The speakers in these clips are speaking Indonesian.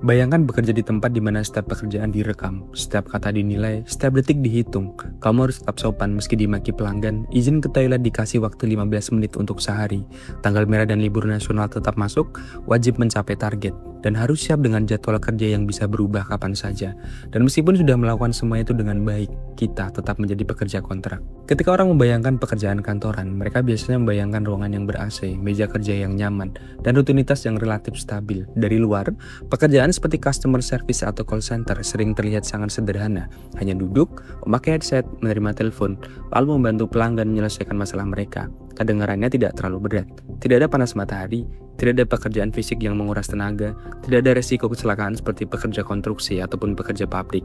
Bayangkan bekerja di tempat di mana setiap pekerjaan direkam, setiap kata dinilai, setiap detik dihitung. Kamu harus tetap sopan meski dimaki pelanggan, izin ke toilet dikasih waktu 15 menit untuk sehari, tanggal merah dan libur nasional tetap masuk, wajib mencapai target, dan harus siap dengan jadwal kerja yang bisa berubah kapan saja. Dan meskipun sudah melakukan semua itu dengan baik, kita tetap menjadi pekerja kontrak. Ketika orang membayangkan pekerjaan kantoran, mereka biasanya membayangkan ruangan yang ber-AC, meja kerja yang nyaman, dan rutinitas yang relatif stabil. Dari luar, pekerjaan seperti customer service atau call center sering terlihat sangat sederhana, hanya duduk, memakai headset, menerima telepon, lalu membantu pelanggan menyelesaikan masalah mereka. Kedengarannya tidak terlalu berat, tidak ada panas matahari, tidak ada pekerjaan fisik yang menguras tenaga, tidak ada resiko kecelakaan seperti pekerja konstruksi ataupun pekerja pabrik.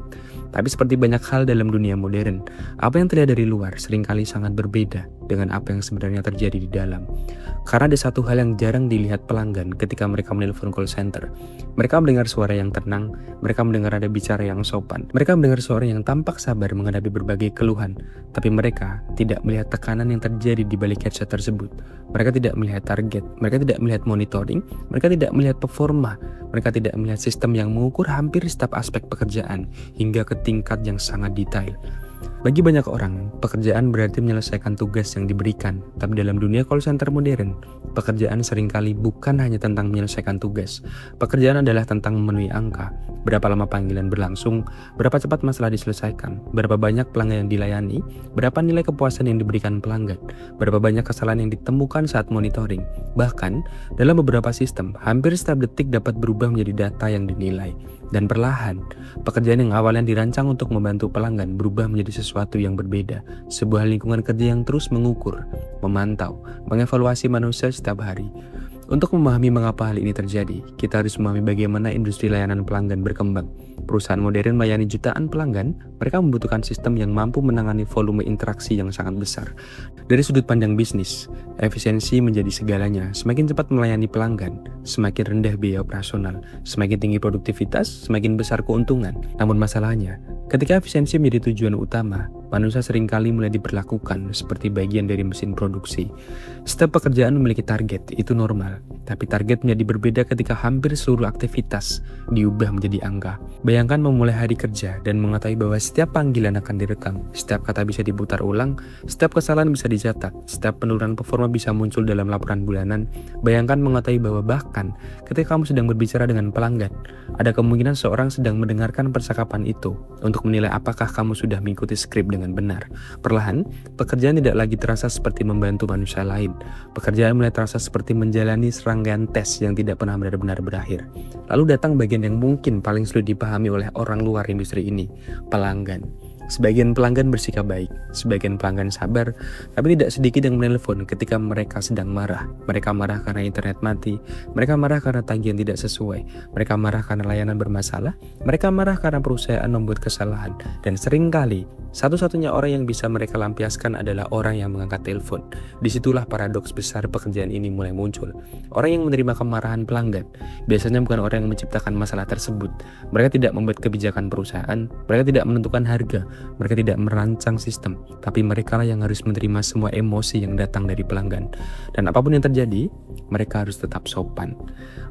Tapi seperti banyak hal dalam dunia modern, apa yang terlihat dari luar seringkali sangat berbeda dengan apa yang sebenarnya terjadi di dalam. Karena ada satu hal yang jarang dilihat pelanggan ketika mereka menelpon call center. Mereka mendengar suara yang tenang, mereka mendengar ada bicara yang sopan, mereka mendengar suara yang tampak sabar menghadapi berbagai keluhan, tapi mereka tidak melihat tekanan yang terjadi di balik headset tersebut. Mereka tidak melihat target, mereka tidak melihat monitoring, mereka tidak melihat performa, mereka tidak melihat sistem yang mengukur hampir setiap aspek pekerjaan hingga ke tingkat yang sangat detail. Bagi banyak orang, pekerjaan berarti menyelesaikan tugas yang diberikan. Tapi dalam dunia call center modern, pekerjaan seringkali bukan hanya tentang menyelesaikan tugas. Pekerjaan adalah tentang memenuhi angka, berapa lama panggilan berlangsung, berapa cepat masalah diselesaikan, berapa banyak pelanggan yang dilayani, berapa nilai kepuasan yang diberikan pelanggan, berapa banyak kesalahan yang ditemukan saat monitoring. Bahkan, dalam beberapa sistem, hampir setiap detik dapat berubah menjadi data yang dinilai. Dan perlahan, pekerjaan yang awalnya dirancang untuk membantu pelanggan berubah menjadi sesuatu yang berbeda. Sebuah lingkungan kerja yang terus mengukur, memantau, mengevaluasi manusia setiap hari. Untuk memahami mengapa hal ini terjadi, kita harus memahami bagaimana industri layanan pelanggan berkembang. Perusahaan modern melayani jutaan pelanggan, mereka membutuhkan sistem yang mampu menangani volume interaksi yang sangat besar. Dari sudut pandang bisnis, efisiensi menjadi segalanya. Semakin cepat melayani pelanggan, semakin rendah biaya operasional, semakin tinggi produktivitas, semakin besar keuntungan. Namun masalahnya, ketika efisiensi menjadi tujuan utama, manusia seringkali mulai diperlakukan seperti bagian dari mesin produksi. Setiap pekerjaan memiliki target, itu normal. Tapi target menjadi berbeda ketika hampir seluruh aktivitas diubah menjadi angka. Bayangkan memulai hari kerja dan mengetahui bahwa setiap panggilan akan direkam, setiap kata bisa diputar ulang, setiap kesalahan bisa dicatat, setiap penurunan performa bisa muncul dalam laporan bulanan. Bayangkan mengetahui bahwa bahkan ketika kamu sedang berbicara dengan pelanggan, ada kemungkinan seorang sedang mendengarkan percakapan itu untuk menilai apakah kamu sudah mengikuti skrip dengan benar. Perlahan, pekerjaan tidak lagi terasa seperti membantu manusia lain. Pekerjaan mulai terasa seperti menjalani serangkaian tes yang tidak pernah benar-benar berakhir. Lalu datang bagian yang mungkin paling sulit dipahami oleh orang luar industri ini, pelanggan. Sebagian pelanggan bersikap baik, sebagian pelanggan sabar, tapi tidak sedikit yang menelpon ketika mereka sedang marah. Mereka marah karena internet mati, mereka marah karena tagihan tidak sesuai, mereka marah karena layanan bermasalah, mereka marah karena perusahaan membuat kesalahan, dan seringkali satu-satunya orang yang bisa mereka lampiaskan adalah orang yang mengangkat telepon. Disitulah paradoks besar pekerjaan ini mulai muncul. Orang yang menerima kemarahan pelanggan biasanya bukan orang yang menciptakan masalah tersebut. Mereka tidak membuat kebijakan perusahaan, mereka tidak menentukan harga, mereka tidak merancang sistem, tapi mereka lah yang harus menerima semua emosi yang datang dari pelanggan. Dan apapun yang terjadi, mereka harus tetap sopan.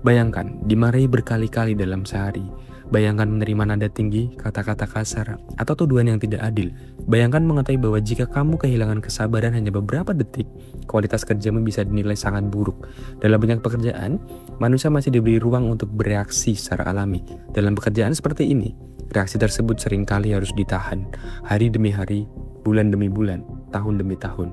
Bayangkan, dimarahi berkali-kali dalam sehari. Bayangkan menerima nada tinggi, kata-kata kasar, atau tuduhan yang tidak adil. Bayangkan mengetahui bahwa jika kamu kehilangan kesabaran hanya beberapa detik, kualitas kerjamu bisa dinilai sangat buruk. Dalam banyak pekerjaan, manusia masih diberi ruang untuk bereaksi secara alami. Dalam pekerjaan seperti ini, reaksi tersebut seringkali harus ditahan, hari demi hari, bulan demi bulan, tahun demi tahun.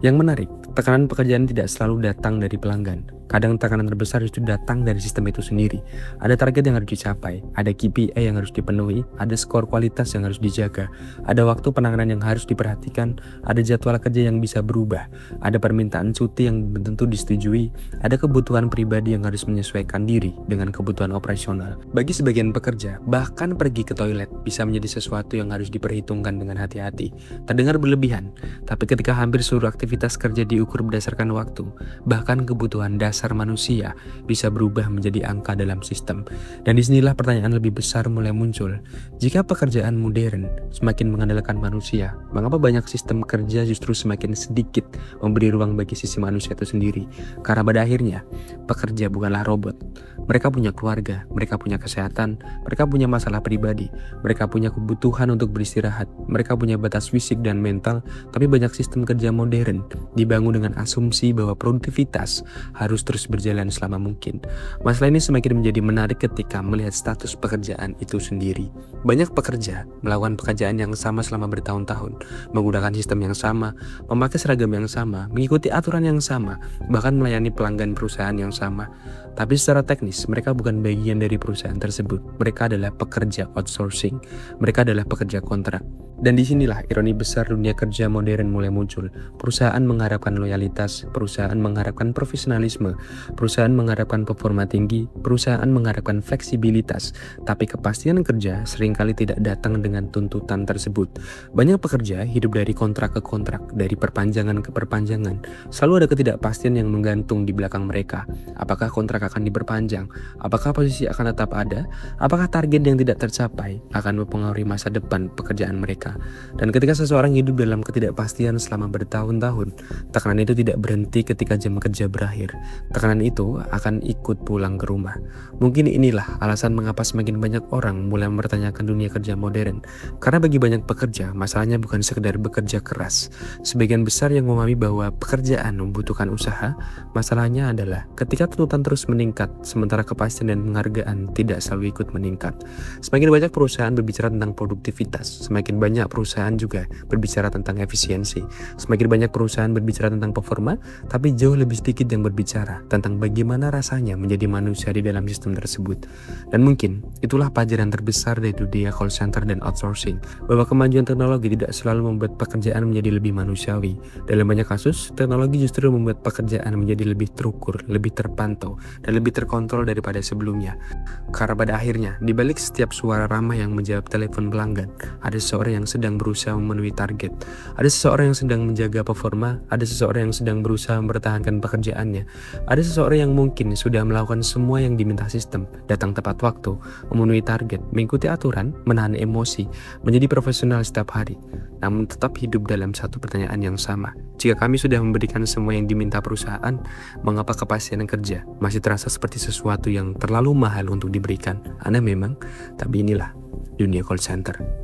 Yang menarik, tekanan pekerjaan tidak selalu datang dari pelanggan. Kadang tekanan terbesar justru datang dari sistem itu sendiri. Ada target yang harus dicapai, ada KPI yang harus dipenuhi, ada skor kualitas yang harus dijaga, ada waktu penanganan yang harus diperhatikan, ada jadwal kerja yang bisa berubah, ada permintaan cuti yang belum tentu disetujui, ada kebutuhan pribadi yang harus menyesuaikan diri dengan kebutuhan operasional. Bagi sebagian pekerja, bahkan pergi ke toilet bisa menjadi sesuatu yang harus diperhitungkan dengan hati-hati. Terdengar berlebihan, tapi ketika hampir seluruh aktivitas kerja diukur berdasarkan waktu, bahkan kebutuhan dasar dasar manusia bisa berubah menjadi angka dalam sistem. Dan disinilah pertanyaan lebih besar mulai muncul. Jika pekerjaan modern semakin mengandalkan manusia, mengapa banyak sistem kerja justru semakin sedikit memberi ruang bagi sisi manusia itu sendiri? Karena pada akhirnya, pekerja bukanlah robot. Mereka punya keluarga, mereka punya kesehatan, mereka punya masalah pribadi, mereka punya kebutuhan untuk beristirahat, mereka punya batas fisik dan mental. Tapi banyak sistem kerja modern dibangun dengan asumsi bahwa produktivitas harus terus berjalan selama mungkin. Masalah ini semakin menjadi menarik ketika melihat status pekerjaan itu sendiri. Banyak pekerja melakukan pekerjaan yang sama selama bertahun-tahun, menggunakan sistem yang sama, memakai seragam yang sama, mengikuti aturan yang sama, bahkan melayani pelanggan perusahaan yang sama. Tapi secara teknis, mereka bukan bagian dari perusahaan tersebut. Mereka adalah pekerja outsourcing. Mereka adalah pekerja kontrak. Dan disinilah ironi besar dunia kerja modern mulai muncul. Perusahaan mengharapkan loyalitas, perusahaan mengharapkan profesionalisme, perusahaan mengharapkan performa tinggi, perusahaan mengharapkan fleksibilitas. Tapi kepastian kerja seringkali tidak datang dengan tuntutan tersebut. Banyak pekerja hidup dari kontrak ke kontrak, dari perpanjangan ke perpanjangan. Selalu ada ketidakpastian yang menggantung di belakang mereka. Apakah kontrak akan diperpanjang? Apakah posisi akan tetap ada? Apakah target yang tidak tercapai akan mempengaruhi masa depan pekerjaan mereka? Dan ketika seseorang hidup dalam ketidakpastian selama bertahun-tahun, tekanan itu tidak berhenti ketika jam kerja berakhir. Tekanan itu akan ikut pulang ke rumah. Mungkin inilah alasan mengapa semakin banyak orang mulai mempertanyakan dunia kerja modern. Karena bagi banyak pekerja, masalahnya bukan sekedar bekerja keras. Sebagian besar yang memahami bahwa pekerjaan membutuhkan usaha, masalahnya adalah ketika tuntutan terus meningkat, sementara kepastian dan penghargaan tidak selalu ikut meningkat. Semakin banyak perusahaan berbicara tentang produktivitas, semakin banyak perusahaan juga berbicara tentang efisiensi. Semakin banyak perusahaan berbicara tentang performa, tapi jauh lebih sedikit yang berbicara tentang bagaimana rasanya menjadi manusia di dalam sistem tersebut. Dan mungkin itulah pelajaran terbesar dari dunia call center dan outsourcing, bahwa kemajuan teknologi tidak selalu membuat pekerjaan menjadi lebih manusiawi. Dalam banyak kasus, teknologi justru membuat pekerjaan menjadi lebih terukur, lebih terpantau, dan lebih terkontrol daripada sebelumnya. Karena pada akhirnya, di balik setiap suara ramah yang menjawab telepon pelanggan, ada seseorang yang sedang berusaha memenuhi target. Ada seseorang yang sedang menjaga performa, ada seseorang yang sedang berusaha mempertahankan pekerjaannya. Ada seseorang yang mungkin sudah melakukan semua yang diminta sistem, datang tepat waktu, memenuhi target, mengikuti aturan, menahan emosi, menjadi profesional setiap hari. Namun tetap hidup dalam satu pertanyaan yang sama. Jika kami sudah memberikan semua yang diminta perusahaan, mengapa kepastian kerja masih terasa seperti sesuatu yang terlalu mahal untuk diberikan? Aneh memang, tapi inilah dunia call center.